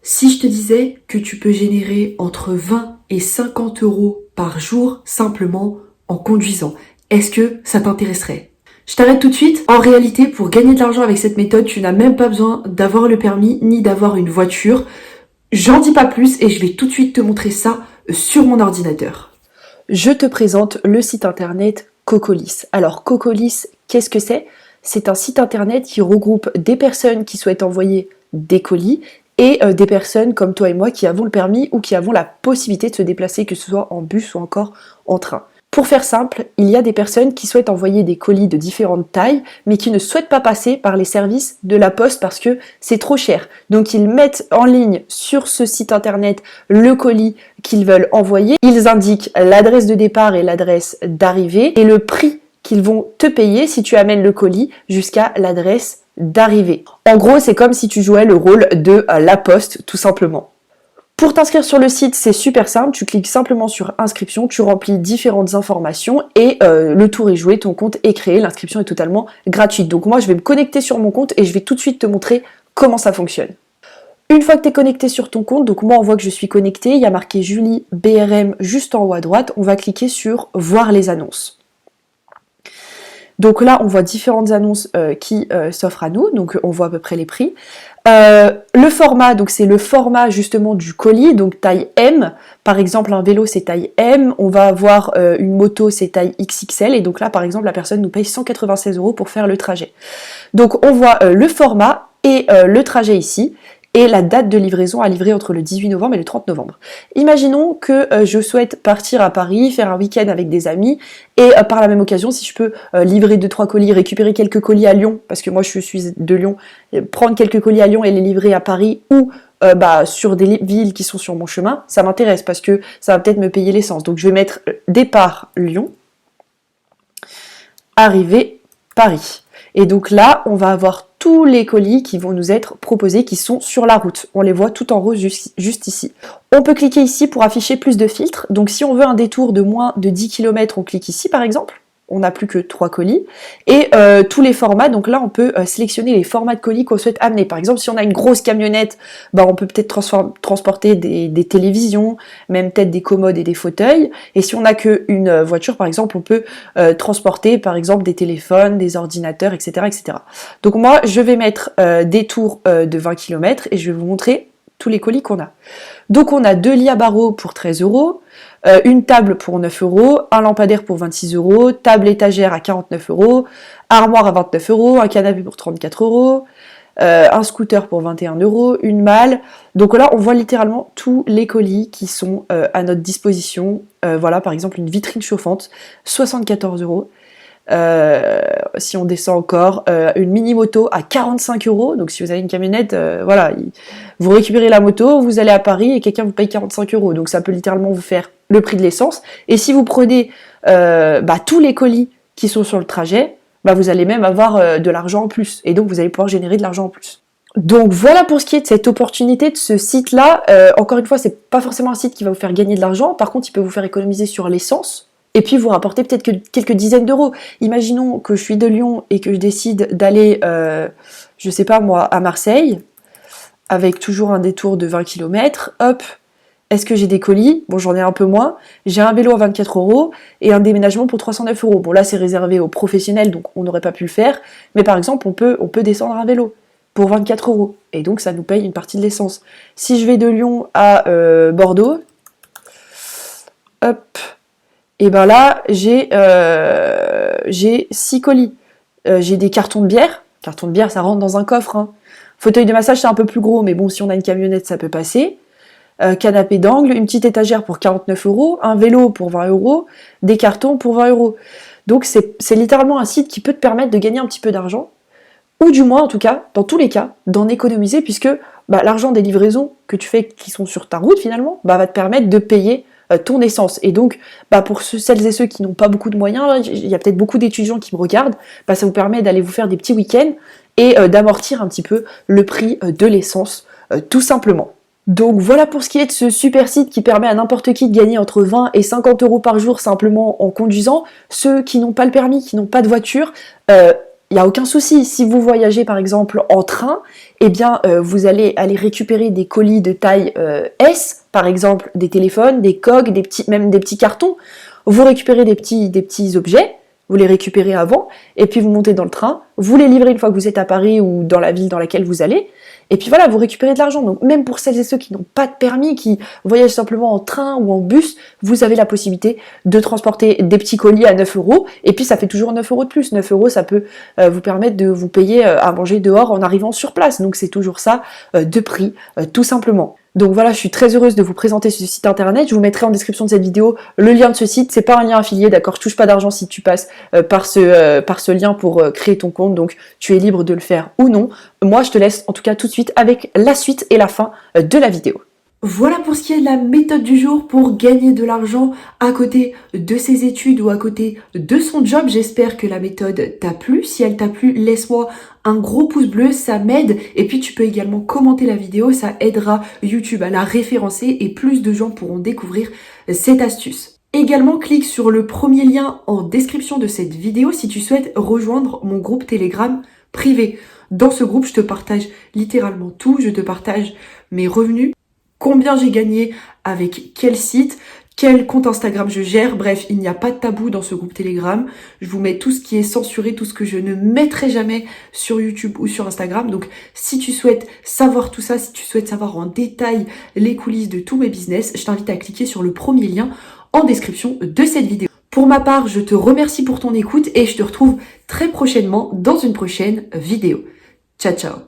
Si je te disais que tu peux générer entre 20 et 50 euros par jour simplement en conduisant, est-ce que ça t'intéresserait? Je t'arrête tout de suite. En réalité, pour gagner de l'argent avec cette méthode, tu n'as même pas besoin d'avoir le permis ni d'avoir une voiture. J'en dis pas plus et je vais tout de suite te montrer ça sur mon ordinateur. Je te présente le site internet Cocolis. Alors Cocolis, qu'est-ce que c'est? C'est un site internet qui regroupe des personnes qui souhaitent envoyer des colis et des personnes comme toi et moi qui avons le permis ou qui avons la possibilité de se déplacer, que ce soit en bus ou encore en train. Pour faire simple, il y a des personnes qui souhaitent envoyer des colis de différentes tailles, mais qui ne souhaitent pas passer par les services de la poste parce que c'est trop cher. Donc ils mettent en ligne sur ce site internet le colis qu'ils veulent envoyer. Ils indiquent l'adresse de départ et l'adresse d'arrivée et le prix qu'ils vont te payer si tu amènes le colis jusqu'à l'adresse d'arrivée. En gros, c'est comme si tu jouais le rôle de la poste, tout simplement. Pour t'inscrire sur le site, c'est super simple, tu cliques simplement sur inscription, tu remplis différentes informations et le tour est joué, ton compte est créé, l'inscription est totalement gratuite. Donc moi je vais me connecter sur mon compte et je vais tout de suite te montrer comment ça fonctionne. Une fois que tu es connecté sur ton compte, donc moi on voit que je suis connecté, il y a marqué Julie BRM juste en haut à droite, on va cliquer sur voir les annonces. Donc là, on voit différentes annonces qui s'offrent à nous, donc on voit à peu près les prix. Le format, donc c'est le format justement du colis, donc taille M. Par exemple, un vélo c'est taille M, on va avoir une moto c'est taille XXL, et donc là par exemple la personne nous paye 196 € pour faire le trajet. Donc on voit le format et le trajet ici, et la date de livraison à livrer entre le 18 novembre et le 30 novembre. Imaginons que je souhaite partir à Paris, faire un week-end avec des amis, et par la même occasion, si je peux livrer 2-3 colis, récupérer quelques colis à Lyon, parce que moi je suis de Lyon, prendre quelques colis à Lyon et les livrer à Paris, ou sur des villes qui sont sur mon chemin, ça m'intéresse, parce que ça va peut-être me payer l'essence. Donc je vais mettre départ Lyon, arrivée Paris. Et donc là, on va avoir tous les colis qui vont nous être proposés, qui sont sur la route. On les voit tout en rose juste ici. On peut cliquer ici pour afficher plus de filtres. Donc si on veut un détour de moins de 10 km, on clique ici par exemple. On n'a plus que 3 colis. Et tous les formats, donc là on peut sélectionner les formats de colis qu'on souhaite amener. Par exemple, si on a une grosse camionnette, on peut peut-être transporter des télévisions, même peut-être des commodes et des fauteuils. Et si on n'a qu'une voiture, par exemple, on peut transporter par exemple des téléphones, des ordinateurs, etc. etc. Donc moi, je vais mettre des tours de 20 km et je vais vous montrer tous les colis qu'on a. Donc on a 2 lits à barreaux pour 13 €, une table pour 9 €, un lampadaire pour 26 €, table étagère à 49 €, armoire à 29 €, un canapé pour 34 €, un scooter pour 21 €, une malle. Donc là on voit littéralement tous les colis qui sont à notre disposition. Voilà par exemple une vitrine chauffante, 74 €. Si on descend encore, une mini moto à 45 €. Donc si vous avez une camionnette, vous récupérez la moto, vous allez à Paris et quelqu'un vous paye 45 €. Donc ça peut littéralement vous faire le prix de l'essence. Et si vous prenez tous les colis qui sont sur le trajet, vous allez même avoir de l'argent en plus. Et donc vous allez pouvoir générer de l'argent en plus. Donc voilà pour ce qui est de cette opportunité, de ce site-là. Encore une fois, c'est pas forcément un site qui va vous faire gagner de l'argent. Par contre, il peut vous faire économiser sur l'essence. Et puis vous rapportez peut-être que quelques dizaines d'euros. Imaginons que je suis de Lyon et que je décide d'aller, je sais pas moi, à Marseille, avec toujours un détour de 20 km. Hop, est-ce que j'ai des colis? Bon, j'en ai un peu moins. J'ai un vélo à 24 € et un déménagement pour 309 €. Bon, là, c'est réservé aux professionnels, donc on n'aurait pas pu le faire. Mais par exemple, on peut descendre un vélo pour 24 €. Et donc, ça nous paye une partie de l'essence. Si je vais de Lyon à Bordeaux, hop... Et là, j'ai 6 colis. J'ai des cartons de bière. Cartons de bière, ça rentre dans un coffre. Hein. Fauteuil de massage, c'est un peu plus gros, mais bon, si on a une camionnette, ça peut passer. Canapé d'angle, une petite étagère pour 49 €, un vélo pour 20 €, des cartons pour 20 €. Donc c'est littéralement un site qui peut te permettre de gagner un petit peu d'argent, ou du moins, en tout cas, dans tous les cas, d'en économiser, puisque l'argent des livraisons que tu fais qui sont sur ta route, finalement, va te permettre de payer ton essence. Et donc, pour celles et ceux qui n'ont pas beaucoup de moyens, il y a peut-être beaucoup d'étudiants qui me regardent, ça vous permet d'aller vous faire des petits week-ends et d'amortir un petit peu le prix de l'essence, tout simplement. Donc voilà pour ce qui est de ce super site qui permet à n'importe qui de gagner entre 20 et 50 € par jour simplement en conduisant. Ceux qui n'ont pas le permis, qui n'ont pas de voiture, il n'y a aucun souci. Si vous voyagez par exemple en train, eh bien vous allez aller récupérer des colis de taille S, par exemple des téléphones, des coques, même des petits cartons. Vous récupérez des petits objets, vous les récupérez avant, et puis vous montez dans le train, vous les livrez une fois que vous êtes à Paris ou dans la ville dans laquelle vous allez, et puis voilà, vous récupérez de l'argent. Donc même pour celles et ceux qui n'ont pas de permis, qui voyagent simplement en train ou en bus, vous avez la possibilité de transporter des petits colis à 9 euros, et puis ça fait toujours 9 euros de plus. 9 euros, ça peut vous permettre de vous payer à manger dehors en arrivant sur place. Donc c'est toujours ça de prix, tout simplement. Donc voilà, je suis très heureuse de vous présenter ce site internet. Je vous mettrai en description de cette vidéo le lien de ce site. C'est pas un lien affilié, d'accord? Je touche pas d'argent si tu passes par ce lien pour créer ton compte. Donc tu es libre de le faire ou non. Moi, je te laisse en tout cas tout de suite avec la suite et la fin de la vidéo. Voilà pour ce qui est de la méthode du jour pour gagner de l'argent à côté de ses études ou à côté de son job. J'espère que la méthode t'a plu. Si elle t'a plu, laisse-moi un gros pouce bleu, ça m'aide. Et puis tu peux également commenter la vidéo, ça aidera YouTube à la référencer et plus de gens pourront découvrir cette astuce. Également, clique sur le premier lien en description de cette vidéo si tu souhaites rejoindre mon groupe Telegram privé. Dans ce groupe, je te partage littéralement tout. Je te partage mes revenus, combien j'ai gagné avec quel site, quel compte Instagram je gère. Bref, il n'y a pas de tabou dans ce groupe Telegram. Je vous mets tout ce qui est censuré, tout ce que je ne mettrai jamais sur YouTube ou sur Instagram. Donc, si tu souhaites savoir tout ça, si tu souhaites savoir en détail les coulisses de tous mes business, je t'invite à cliquer sur le premier lien en description de cette vidéo. Pour ma part, je te remercie pour ton écoute et je te retrouve très prochainement dans une prochaine vidéo. Ciao, ciao!